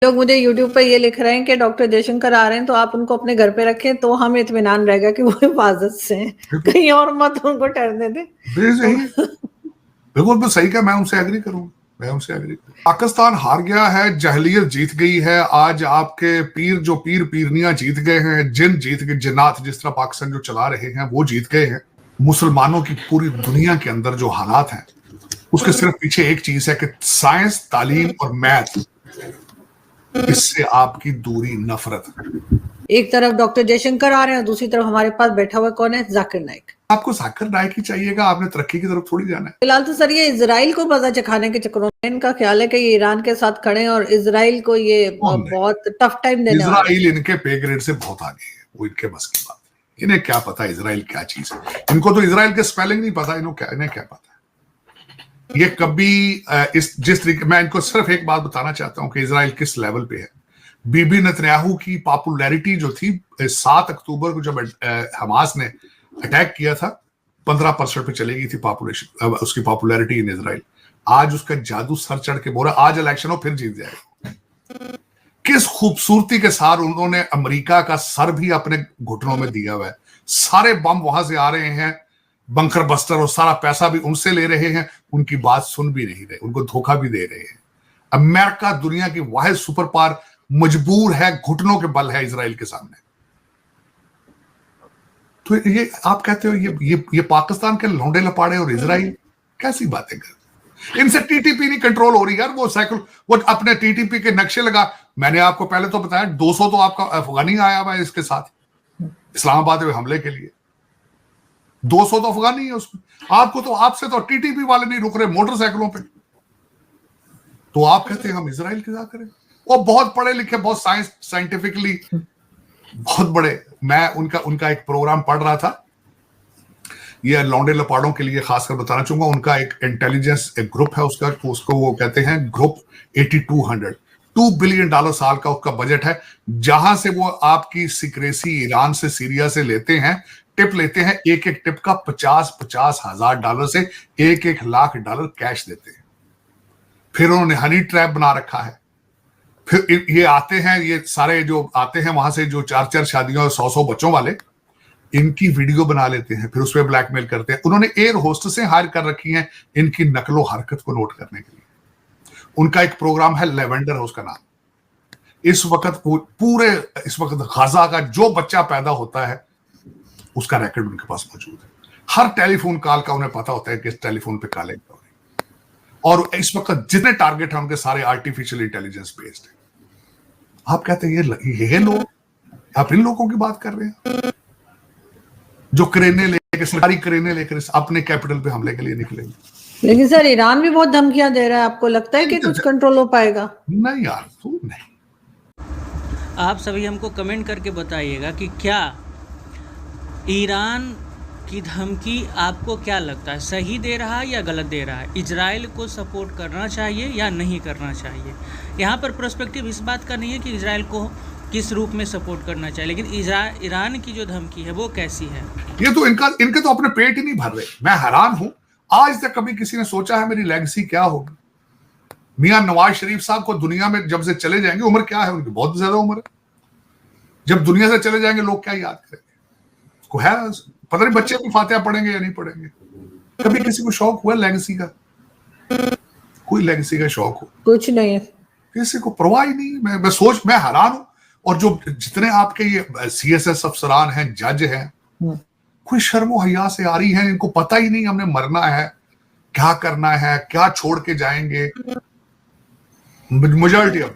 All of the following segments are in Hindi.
लोग मुझे यूट्यूब पे ये लिख रहे हैं कि डॉक्टर जयशंकर आ रहे हैं तो आप उनको अपने घर पे रखें तो हमें इत्मीनान रहेगा कि वो हिफाजत से हैं, कहीं और मत उनको ठहरने दें। बिल्कुल सही कहा, मैं उनसे एग्री करूंगा। पाकिस्तान हार गया है, जहलियत जीत गई है। आज आपके पीर जो पीरनियां जीत गए हैं, जिन जीत गए, जिन्नात जिस तरह पाकिस्तान जो चला रहे हैं वो जीत गए हैं। मुसलमानों की पूरी दुनिया के अंदर जो हालात हैं उसके सिर्फ पीछे एक चीज है कि साइंस, तालीम और मैथ, इससे आपकी दूरी, नफरत। एक तरफ डॉक्टर जयशंकर आ रहे हैं, दूसरी तरफ हमारे पास बैठा हुआ कौन है? जाकिर नाइक। आपको जाकिर नाइक ही चाहिएगा, आपने तरक्की की तरफ थोड़ी जाना है। फिलहाल तो सर ये इजराइल को मजा चखाने के चक्करों में इनका ख्याल है कि ये ईरान के साथ खड़े हैं और इजराइल को ये बहुत टफ टाइम देने वाले हैं। इजराइल इनके पे ग्रेड से बहुत आगे है, वो इनके बस की बात है। इन्हें क्या पता इजराइल क्या चीज है? इनको तो इजराइल के स्पेलिंग नहीं पता, इन्हें क्या पता है? ये कभी जिस तरीके, मैं इनको सिर्फ एक बात बताना चाहता हूं कि इजराइल किस लेवल पे है। बीबी नेतन्याहू की पॉपुलैरिटी जो थी 7 अक्टूबर को जब हमास ने अटैक किया था, 15% पे चली गई थी पॉपुलेशन, उसकी पॉपुलैरिटी इन इजराइल। आज उसका जादू सर चढ़ के बोला आज इलेक्शन हो फिर जीत जाएगा। किस खूबसूरती के साथ उन्होंने अमेरिका का सर भी अपने घुटनों में दिया हुआ है। सारे बम वहां से आ रहे हैं, बंकर बस्टर, और सारा पैसा भी उनसे ले रहे हैं, उनकी बात सुन भी नहीं रहे, उनको धोखा भी दे रहे हैं। अमेरिका दुनिया की वाहिद सुपर पावर मजबूर है, घुटनों के बल है इजराइल के सामने। तो ये आप कहते हो ये पाकिस्तान के लौंडे लपाड़े और इजराइल कैसी बातें कर? इनसे टीटीपी नहीं कंट्रोल हो रही यार। वो अपने टीटीपी के नक्शे लगा। मैंने आपको पहले तो बताया 200 तो आपका अफगानी आया हुआ है इसके साथ इस्लामाबाद में हमले के लिए। 200 तो अफगानी है उसमें। आपको तो आपसे तो टीटीपी वाले नहीं रुक रहे मोटरसाइकिलों पे, तो आप कहते हैं हम इजराइल की बात करें। वो बहुत पढ़े लिखे, बहुत साइंटिफिकली बहुत बड़े। मैं उनका एक प्रोग्राम पढ़ रहा था, ये लौंडे लपाड़ों के लिए खासकर बताना चाहूंगा। उनका एक इंटेलिजेंस एक ग्रुप है, उसको वो कहते हैं ग्रुप 8200। $2 बिलियन साल का उसका बजट है, जहां से वो आपकी सिक्रेसी ईरान से, सीरिया से लेते हैं, टिप लेते हैं। एक एक टिप का 50-50 हजार डॉलर से 1-1 लाख डॉलर कैश देते हैं। फिर उन्होंने हनी ट्रैप बना रखा है। फिर ये आते हैं, ये सारे जो आते हैं वहां से, जो 4-4 शादियों और 100-100 बच्चों वाले, इनकी वीडियो बना लेते हैं, फिर उस पर ब्लैकमेल करते हैं। उन्होंने एयर होस्टेसें हायर कर रखी हैं इनकी नकलो हरकत को नोट करने के लिए। उनका एक प्रोग्राम है लेवेंडर है उसका नाम। इस वक्त गाजा का जो बच्चा पैदा होता है उसका रिकॉर्ड उनके पास मौजूद है। हर टेलीफोन कॉल का उन्हें पता होता है कि इस टेलीफोन पे कॉल है। और इस वक्त जितने टारगेट हैं उनके सारे आर्टिफिशियल इंटेलिजेंस बेस्ड है। आप कहते हैं ये लोग, आप इन लोगों की बात कर रहे हैं जो सरकारी क्रेने लेकर अपने कैपिटल पे हमले के लिए निकलेंगे। लेकिन सर ईरान भी बहुत धमकियां दे रहा है, आपको लगता है कि कुछ कंट्रोल हो पाएगा? नहीं यार, तू नहीं। आप सभी हमको कमेंट करके बताइएगा कि क्या ईरान की धमकी आपको क्या लगता है, सही दे रहा है या गलत दे रहा है? इजराइल को सपोर्ट करना चाहिए या नहीं करना चाहिए? यहाँ पर पर्सपेक्टिव इस बात का नहीं है कि इजराइल को किस रूप में सपोर्ट करना चाहिए, लेकिन ईरान की जो धमकी है वो कैसी है? ये तो इनके तो अपने पेट ही नहीं भर रहे। मैं हैरान हूं, आज तक कभी किसी ने सोचा है मेरी लेगेसी क्या होगी? मियां नवाज शरीफ साहब को दुनिया में जब से चले जाएंगे, उम्र क्या है उनकी? बहुत ज्यादा उम्र है। जब दुनिया से चले जाएंगे लोग क्या याद करेंगे उसको? है पता नहीं बच्चे भी फातिहा पढ़ेंगे या नहीं पढ़ेंगे। कभी किसी को शौक हुआ लेगेसी का? कोई लेगेसी का शौक हो? कुछ नहीं है, किसी को परवाह ही नहीं। मैं हैरान हूं। और जो जितने आपके ये CSS अफसरान हैं, जज हैं, कोई शर्मो हया से आ रही है, इनको पता ही नहीं हमने मरना है, क्या करना है, क्या छोड़ के जाएंगे। मेजॉरिटी ऑफ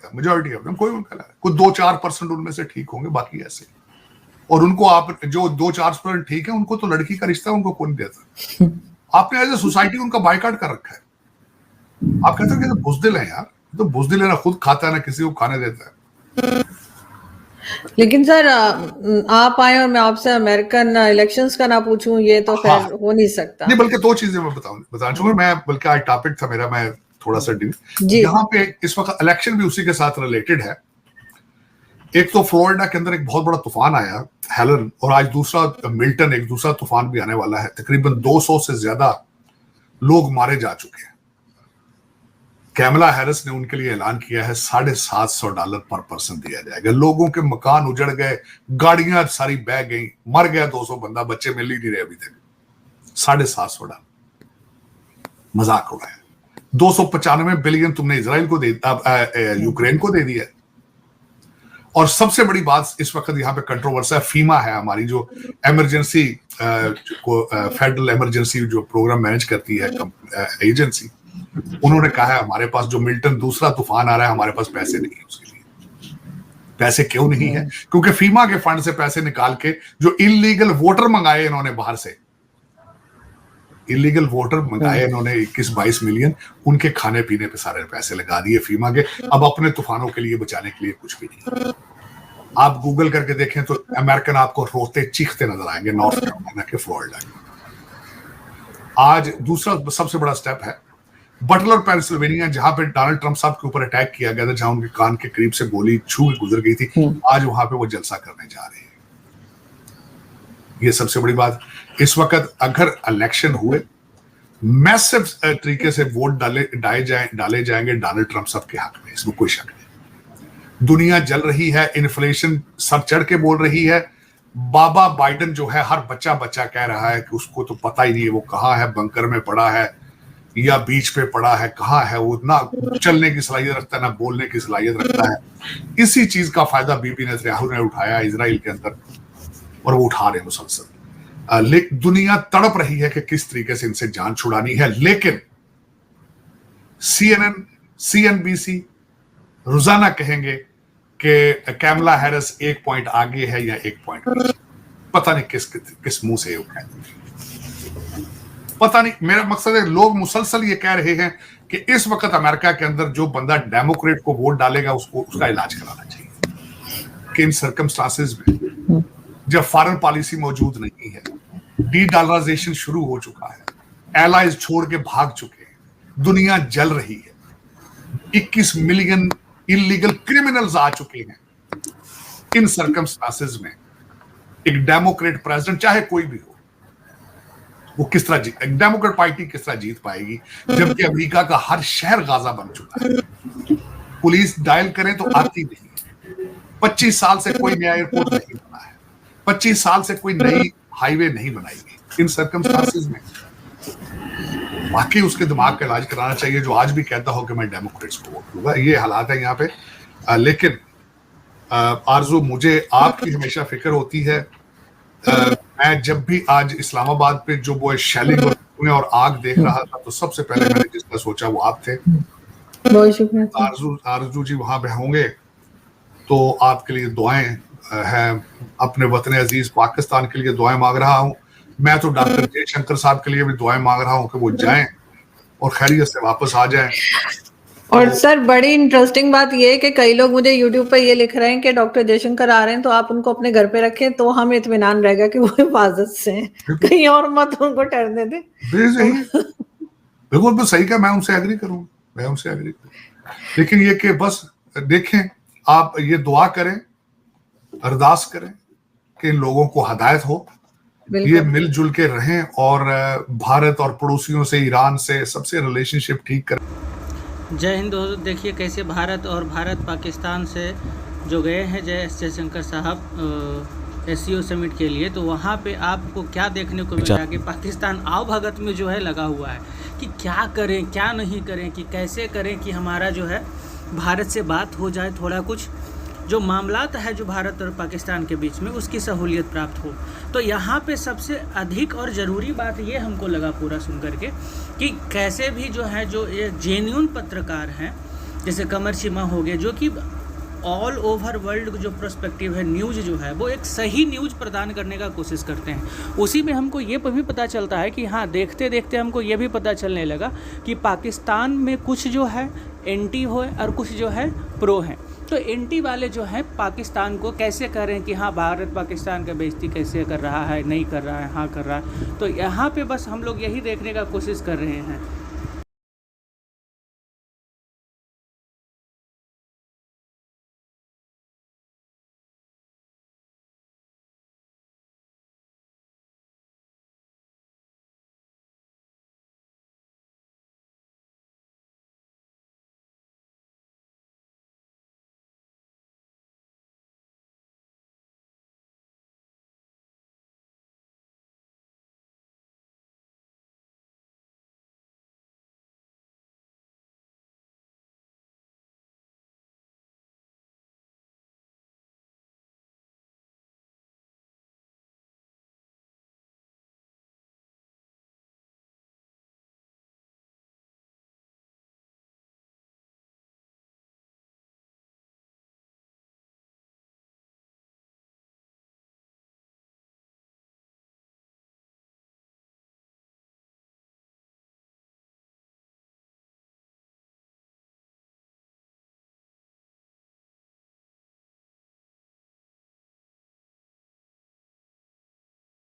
देम कोई उनका कोई 2-4% उनमें से ठीक होंगे, बाकी ऐसे। और उनको आप जो 2-4% ठीक है, उनको तो लड़की का रिश्ता उनको कौन देता? आपने एज ए सोसाइटी उनका बायकॉट कर रखा है। आप कहते हो कि तो बुज़दिल है यार, तो बुज़दिल है, ना खुद खाता है ना किसी को खाने देता है। लेकिन सर आप आए और मैं आपसे अमेरिकन इलेक्शंस का ना पूछूं, ये तो खैर हो नहीं सकता। नहीं, बल्कि 2 चीजें मैं बताना चाहूंगा। मैं बल्कि आज टॉपिक था मेरा, मैं थोड़ा सा यहाँ पे इस वक्त इलेक्शन भी उसी के साथ रिलेटेड है। एक तो फ्लोरिडा के अंदर एक बहुत बड़ा तूफान आया हेलन, और आज दूसरा मिल्टन, एक दूसरा तूफान भी आने वाला है। तकरीबन 200 से ज्यादा लोग मारे जा चुके हैं। कैमला हैरिस ने उनके लिए ऐलान किया है $750 पर पर्सन दिया जाएगा। लोगों के मकान उजड़ गए, गाड़ियां सारी बह गई, मर गया 200 बंदा, बच्चे मिल ही नहीं रहे अभी तक। $750 मजाक हो रहा है। 295 बिलियन तुमने इजराइल को दे यूक्रेन को दे दिया। और सबसे बड़ी बात इस वक्त यहाँ पे कंट्रोवर्सी है, फीमा है हमारी जो इमरजेंसी फेडरल इमरजेंसी जो प्रोग्राम मैनेज करती है एजेंसी, उन्होंने कहा है हमारे पास जो मिल्टन दूसरा तूफान आ रहा है, हमारे पास पैसे नहीं है उसके लिए। पैसे क्यों नहीं है? क्योंकि फीमा के फंड से पैसे निकाल के जो इलीगल वोटर मंगाए इन्होंने बाहर से, इलीगल वोटर मंगाए इन्होंने 21-22 मिलियन, उनके खाने पीने पे सारे पैसे लगा दिए फीमा के। अब अपने तूफानों के लिए बचाने के लिए कुछ भी नहीं। आप गूगल करके देखें तो अमेरिकन आपको रोते चीखते नजर आएंगे नॉर्थ कैरोलिना के फ्लोरिडा के। आज दूसरा सबसे बड़ा स्टेप है बटलर पेंसिल्वेनिया, जहां पे डोनाल्ड ट्रंप साहब के ऊपर अटैक किया गया था, जहां उनके कान के करीब से गोली छू के गुजर गई थी। आज वहां पे वो जलसा करने जा रहे हैं। ये सबसे बड़ी बात। इस वक्त अगर इलेक्शन हुए, मैसिव तरीके से वोट डाले जाएंगे डोनाल्ड ट्रंप साहब के हक में, इसमें कोई शक नहीं। दुनिया जल रही है, इन्फ्लेशन सर चढ़ के बोल रही है। बाबा बाइडेन जो है, हर बच्चा कह रहा है कि उसको तो पता ही नहीं है वो कहाँ है, बंकर में पड़ा है या बीच पे पड़ा है, कहाँ है वो, ना चलने की सलाहियत रखता है ना बोलने की सलाहियत रखता है। इसी चीज का फायदा बीबी नेतन्याहू ने उठाया इजराइल के अंदर, और वो उठा रहे मुसलसल। दुनिया तड़प रही है कि किस तरीके से इनसे जान छुड़ानी है, लेकिन CNN, CNBC रोजाना कहेंगे कि कैमला हैरिस 1 पॉइंट आगे है या 1 पॉइंट पीछे। पता नहीं किस मुंह से पता नहीं। मेरा मकसद है, लोग मुसलसल ये कह रहे हैं कि इस वक्त अमेरिका के अंदर जो बंदा डेमोक्रेट को वोट डालेगा उसका इलाज कराना चाहिए। कि इन सर्कमस्टांसेस में जब फॉरेन पॉलिसी मौजूद नहीं है, डी-डॉलराइजेशन शुरू हो चुका है, एलाइज छोड़ के भाग चुके हैं, दुनिया जल रही है, 21 मिलियन इलीगल क्रिमिनल्स आ चुके हैं। इन सर्कमस्टांसेस में एक डेमोक्रेट प्रेसिडेंट, चाहे कोई भी हो, वो किस तरह डेमोक्रेट पार्टी किस तरह जीत पाएगी, जबकि अमेरिका का हर शहर गाजा बन चुका है। पुलिस डायल करें तो आती नहीं है। 25 साल से कोई नया एयरपोर्ट नहीं बना है, 25 साल से कोई नई हाईवे नहीं बनाई गई। इन सर्कमस्टांसेस में बाकी उसके दिमाग का इलाज कराना चाहिए, जो आज भी कहता हो कि मैं डेमोक्रेट्स को वोट दूंगा। ये हालात है यहाँ पे। लेकिन आरजू, मुझे आपकी हमेशा फिक्र होती है। मैं जब भी आज इस्लामाबाद पे जो वो शैलिंग और आग देख रहा था, तो सबसे पहले मैंने जिसका सोचा वो आप थे। बहुत शुक्रिया। आरजू जी वहां पे होंगे तो आपके लिए दुआएं हैं। अपने वतन अजीज पाकिस्तान के लिए दुआएं मांग रहा हूं। मैं तो डॉक्टर जयशंकर साहब के लिए भी दुआएं मांग रहा हूं कि वो जाएं और खैरियत से वापस आ जाएं। और सर, बड़ी इंटरेस्टिंग बात ये है कि कई लोग मुझे यूट्यूब पे ये लिख रहे हैं कि डॉक्टर जयशंकर आ रहे हैं तो आप उनको अपने घर पे रखें, तो हमें इत्मीनान रहेगा कि वो हिफाजत से हैं, कहीं और मत उनको ठहरने दें। बिल्कुल सही कहा, मैं उनसे एग्री करूंगा, लेकिन ये कि बस देखें, आप ये दुआ करें, अरदास करें कि इन लोगों को हदायत हो, ये मिलजुल के रहें और भारत और पड़ोसियों से, ईरान से, सबसे रिलेशनशिप ठीक करें। जय हिंद दोस्तों। देखिए कैसे भारत पाकिस्तान से जो गए हैं जयशंकर साहब SCO समिट के लिए, तो वहाँ पे आपको क्या देखने को मिला कि पाकिस्तान आओ भगत में जो है लगा हुआ है कि क्या करें क्या नहीं करें, कि कैसे करें कि हमारा जो है भारत से बात हो जाए, थोड़ा कुछ जो मामलात है जो भारत और पाकिस्तान के बीच में उसकी सहूलियत प्राप्त हो। तो यहाँ पे सबसे अधिक और ज़रूरी बात ये हमको लगा पूरा सुन करके कि कैसे भी जो है जो ये जेन्युइन पत्रकार हैं, जैसे कमर चिमा हो गए, जो कि ऑल ओवर वर्ल्ड जो पर्सपेक्टिव है, न्यूज़ जो है वो एक सही न्यूज़ प्रदान करने का कोशिश करते हैं। उसी में हमको ये भी पता चलता है कि हाँ, देखते देखते हमको ये भी पता चलने लगा कि पाकिस्तान में कुछ जो है एंटी हो और कुछ जो है प्रो हैं। तो एंटी वाले जो हैं पाकिस्तान को कैसे करें कि हाँ भारत पाकिस्तान का बेइज्जती कैसे कर रहा है, नहीं कर रहा है, हाँ कर रहा है। तो यहाँ पे बस हम लोग यही देखने का कोशिश कर रहे हैं